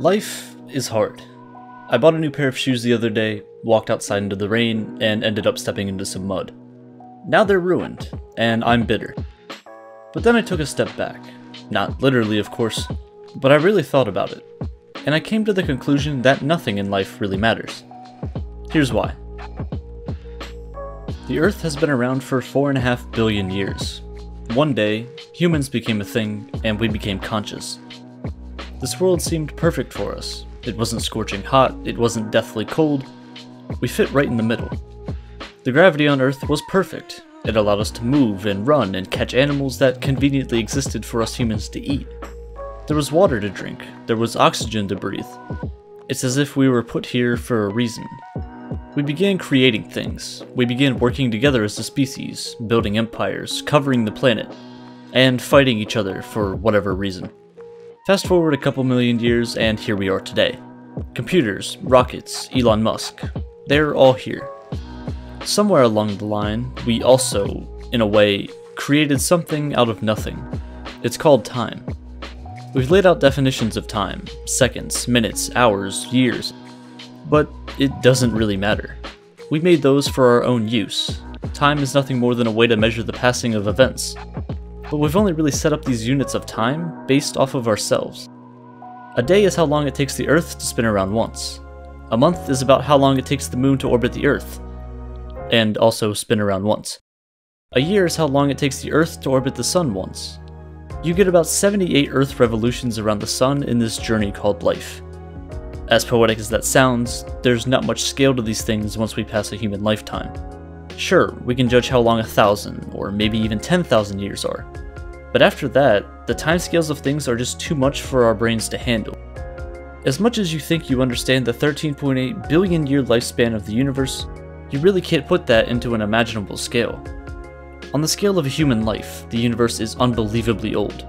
Life is hard. I bought a new pair of shoes the other day, walked outside into the rain, and ended up stepping into some mud. Now they're ruined, and I'm bitter. But then I took a step back. Not literally, of course, but I really thought about it. And I came to the conclusion that nothing in life really matters. Here's why. The Earth has been around for 4.5 billion years. One day, humans became a thing, and we became conscious. This world seemed perfect for us. It wasn't scorching hot, it wasn't deathly cold. We fit right in the middle. The gravity on Earth was perfect. It allowed us to move and run and catch animals that conveniently existed for us humans to eat. There was water to drink, there was oxygen to breathe. It's as if we were put here for a reason. We began creating things. We began working together as a species, building empires, covering the planet, and fighting each other for whatever reason. Fast forward a couple million years, and here we are today. Computers, rockets, Elon Musk, they're all here. Somewhere along the line, we also, in a way, created something out of nothing. It's called time. We've laid out definitions of time, seconds, minutes, hours, years, but it doesn't really matter. We made those for our own use. Time is nothing more than a way to measure the passing of events. But we've only really set up these units of time based off of ourselves. A day is how long it takes the Earth to spin around once. A month is about how long it takes the Moon to orbit the Earth, and also spin around once. A year is how long it takes the Earth to orbit the Sun once. You get about 78 Earth revolutions around the Sun in this journey called life. As poetic as that sounds, there's not much scale to these things once we pass a human lifetime. Sure, we can judge how long 1,000, or maybe even 10,000 years are. But after that, the timescales of things are just too much for our brains to handle. As much as you think you understand the 13.8 billion year lifespan of the universe, you really can't put that into an imaginable scale. On the scale of a human life, the universe is unbelievably old.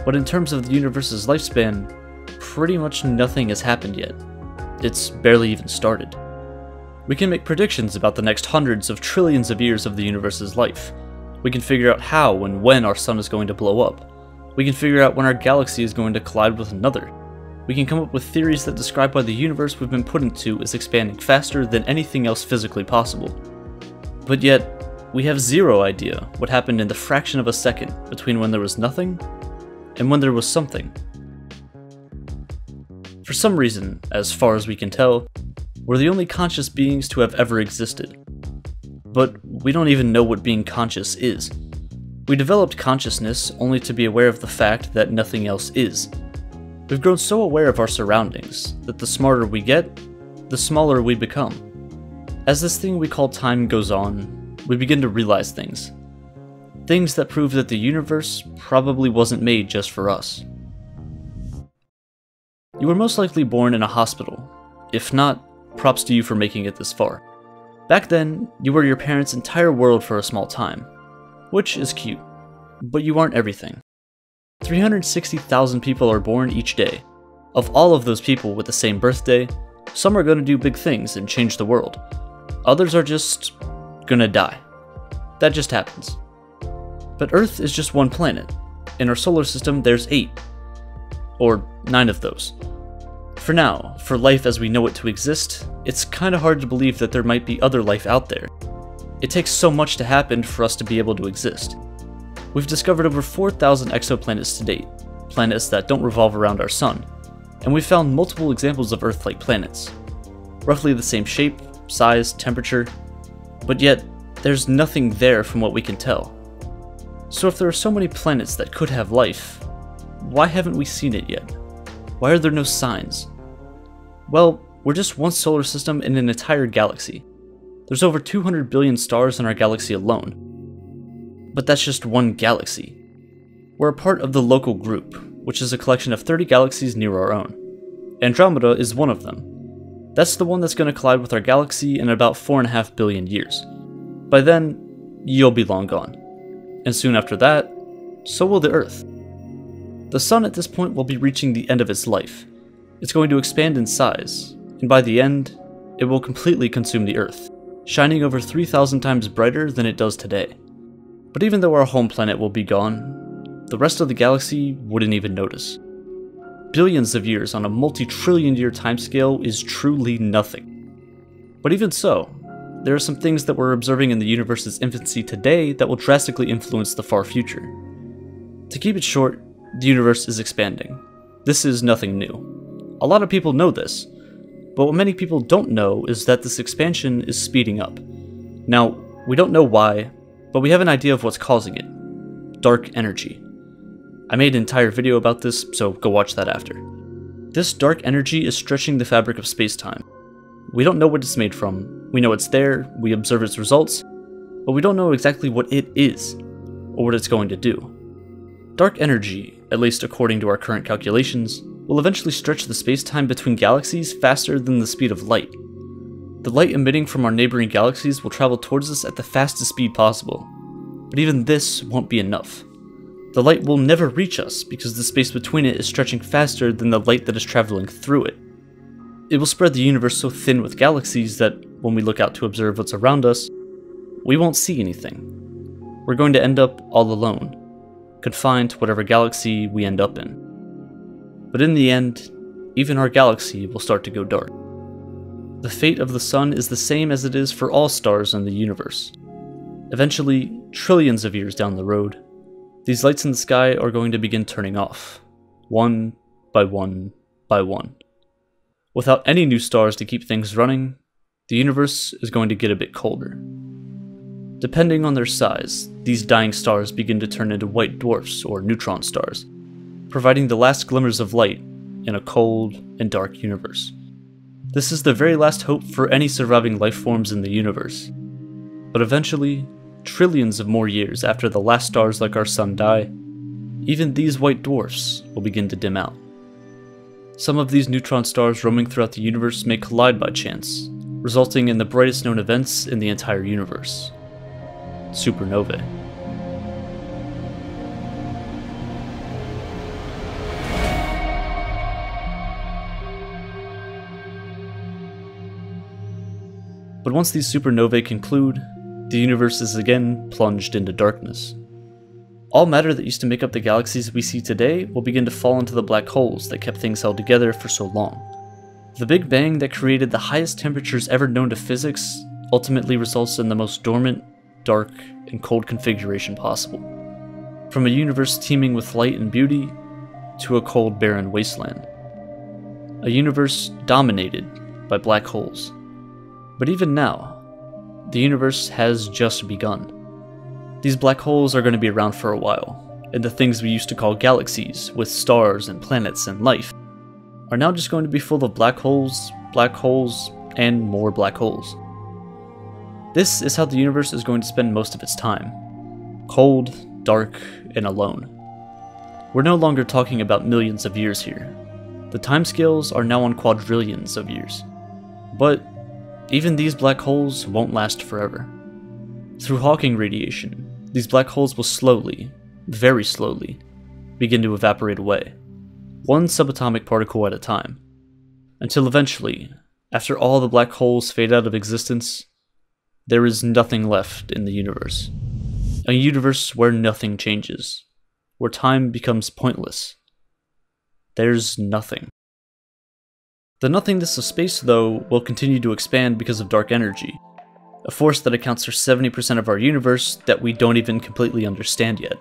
But in terms of the universe's lifespan, pretty much nothing has happened yet. It's barely even started. We can make predictions about the next hundreds of trillions of years of the universe's life. We can figure out how and when our sun is going to blow up. We can figure out when our galaxy is going to collide with another. We can come up with theories that describe why the universe we've been put into is expanding faster than anything else physically possible. But yet, we have zero idea what happened in the fraction of a second between when there was nothing and when there was something. For some reason, as far as we can tell, we're the only conscious beings to have ever existed. But we don't even know what being conscious is. We developed consciousness only to be aware of the fact that nothing else is. We've grown so aware of our surroundings that the smarter we get, the smaller we become. As this thing we call time goes on, we begin to realize things. Things that prove that the universe probably wasn't made just for us. You were most likely born in a hospital. If not, props to you for making it this far. Back then, you were your parents' entire world for a small time, which is cute, but you aren't everything. 360,000 people are born each day. Of all of those people with the same birthday, some are gonna do big things and change the world. Others are just gonna die. That just happens. But Earth is just one planet. In our solar system, there's 8. Or 9 of those. For now, for life as we know it to exist, it's kinda hard to believe that there might be other life out there. It takes so much to happen for us to be able to exist. We've discovered over 4,000 exoplanets to date, planets that don't revolve around our sun, and we've found multiple examples of Earth-like planets. Roughly the same shape, size, temperature, but yet, there's nothing there from what we can tell. So if there are so many planets that could have life, why haven't we seen it yet? Why are there no signs? Well, we're just one solar system in an entire galaxy. There's over 200 billion stars in our galaxy alone. But that's just one galaxy. We're a part of the Local Group, which is a collection of 30 galaxies near our own. Andromeda is one of them. That's the one that's going to collide with our galaxy in about 4.5 billion years. By then, you'll be long gone. And soon after that, so will the Earth. The Sun at this point will be reaching the end of its life. It's going to expand in size, and by the end, it will completely consume the Earth, shining over 3,000 times brighter than it does today. But even though our home planet will be gone, the rest of the galaxy wouldn't even notice. billions of years on a multi-trillion year timescale is truly nothing. But even so, there are some things that we're observing in the universe's infancy today that will drastically influence the far future. To keep it short, the universe is expanding. This is nothing new. A lot of people know this, but what many people don't know is that this expansion is speeding up. Now, we don't know why, but we have an idea of what's causing it. Dark energy. I made an entire video about this, so go watch that after. This dark energy is stretching the fabric of space-time. We don't know what it's made from. We know it's there, we observe its results, but we don't know exactly what it is, or what it's going to do. Dark energy, at least according to our current calculations, will eventually stretch the space-time between galaxies faster than the speed of light. The light emitting from our neighboring galaxies will travel towards us at the fastest speed possible, but even this won't be enough. The light will never reach us because the space between it is stretching faster than the light that is traveling through it. It will spread the universe so thin with galaxies that when we look out to observe what's around us, we won't see anything. We're going to end up all alone, confined to whatever galaxy we end up in. But in the end, even our galaxy will start to go dark. The fate of the sun is the same as it is for all stars in the universe. Eventually, trillions of years down the road, these lights in the sky are going to begin turning off, one by one by one. Without any new stars to keep things running, the universe is going to get a bit colder. Depending on their size, these dying stars begin to turn into white dwarfs or neutron stars, providing the last glimmers of light in a cold and dark universe. This is the very last hope for any surviving life forms in the universe. But eventually, trillions of more years after the last stars like our sun die, even these white dwarfs will begin to dim out. Some of these neutron stars roaming throughout the universe may collide by chance, resulting in the brightest known events in the entire universe: supernovae. But once these supernovae conclude, the universe is again plunged into darkness. All matter that used to make up the galaxies we see today will begin to fall into the black holes that kept things held together for so long. The Big Bang that created the highest temperatures ever known to physics ultimately results in the most dormant, dark, and cold configuration possible. From a universe teeming with light and beauty, to a cold, barren wasteland. A universe dominated by black holes. But even now, the universe has just begun. These black holes are going to be around for a while, and the things we used to call galaxies, with stars and planets and life, are now just going to be full of black holes, and more black holes. This is how the universe is going to spend most of its time. Cold, dark, and alone. We're no longer talking about millions of years here. The timescales are now on quadrillions of years. But even these black holes won't last forever. Through Hawking radiation, these black holes will slowly, very slowly, begin to evaporate away, one subatomic particle at a time, until eventually, after all the black holes fade out of existence, there is nothing left in the universe. A universe where nothing changes, where time becomes pointless. There's nothing. The nothingness of space, though, will continue to expand because of dark energy, a force that accounts for 70% of our universe that we don't even completely understand yet.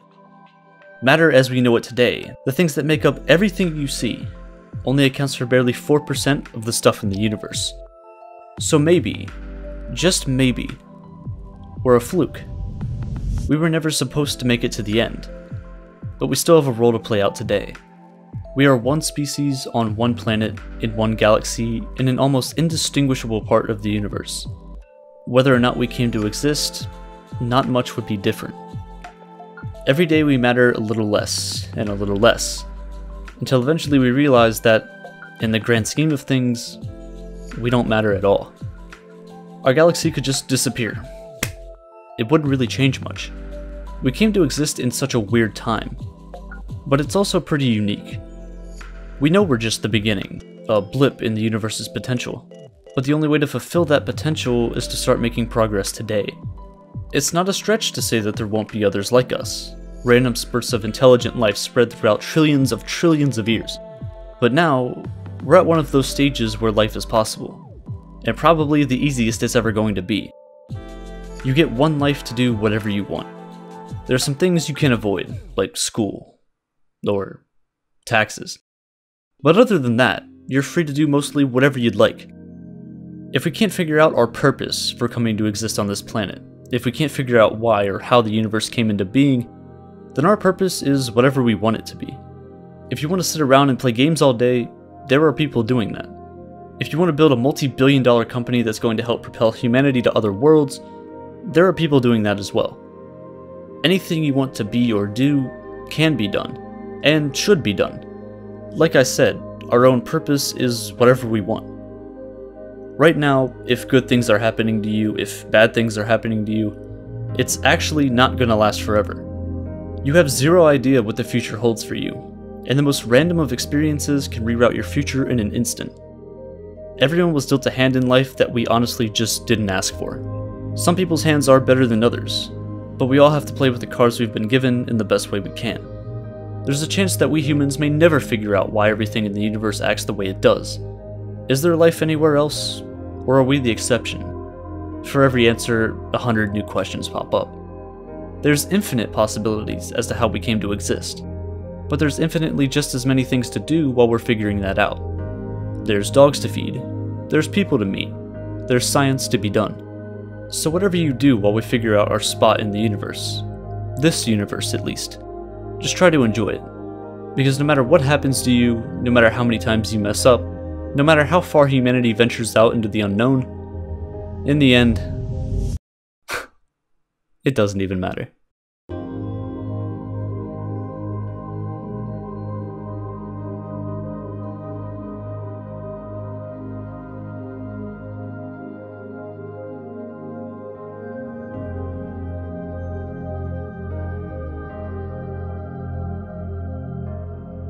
Matter as we know it today, the things that make up everything you see, only accounts for barely 4% of the stuff in the universe. So maybe, just maybe, we're a fluke. We were never supposed to make it to the end, but we still have a role to play out today. We are one species on one planet, in one galaxy, in an almost indistinguishable part of the universe. Whether or not we came to exist, not much would be different. Every day we matter a little less, and a little less, until eventually we realize that, in the grand scheme of things, we don't matter at all. Our galaxy could just disappear. It wouldn't really change much. We came to exist in such a weird time, but it's also pretty unique. We know we're just the beginning, a blip in the universe's potential, but the only way to fulfill that potential is to start making progress today. It's not a stretch to say that there won't be others like us, random spurts of intelligent life spread throughout trillions of years. But now, we're at one of those stages where life is possible, and probably the easiest it's ever going to be. You get one life to do whatever you want. There are some things you can avoid, like school, or taxes. But other than that, you're free to do mostly whatever you'd like. If we can't figure out our purpose for coming to exist on this planet, if we can't figure out why or how the universe came into being, then our purpose is whatever we want it to be. If you want to sit around and play games all day, there are people doing that. If you want to build a multi-billion-dollar company that's going to help propel humanity to other worlds, there are people doing that as well. Anything you want to be or do can be done, and should be done. Like I said, our own purpose is whatever we want. Right now, if good things are happening to you, if bad things are happening to you, it's actually not gonna last forever. You have zero idea what the future holds for you, and the most random of experiences can reroute your future in an instant. Everyone was dealt a hand in life that we honestly just didn't ask for. Some people's hands are better than others, but we all have to play with the cards we've been given in the best way we can. There's a chance that we humans may never figure out why everything in the universe acts the way it does. Is there life anywhere else, or are we the exception? For every answer, 100 new questions pop up. There's infinite possibilities as to how we came to exist, but there's infinitely just as many things to do while we're figuring that out. There's dogs to feed, there's people to meet, there's science to be done. So whatever you do while we figure out our spot in the universe, this universe at least, just try to enjoy it. Because no matter what happens to you, no matter how many times you mess up, no matter how far humanity ventures out into the unknown, in the end, it doesn't even matter.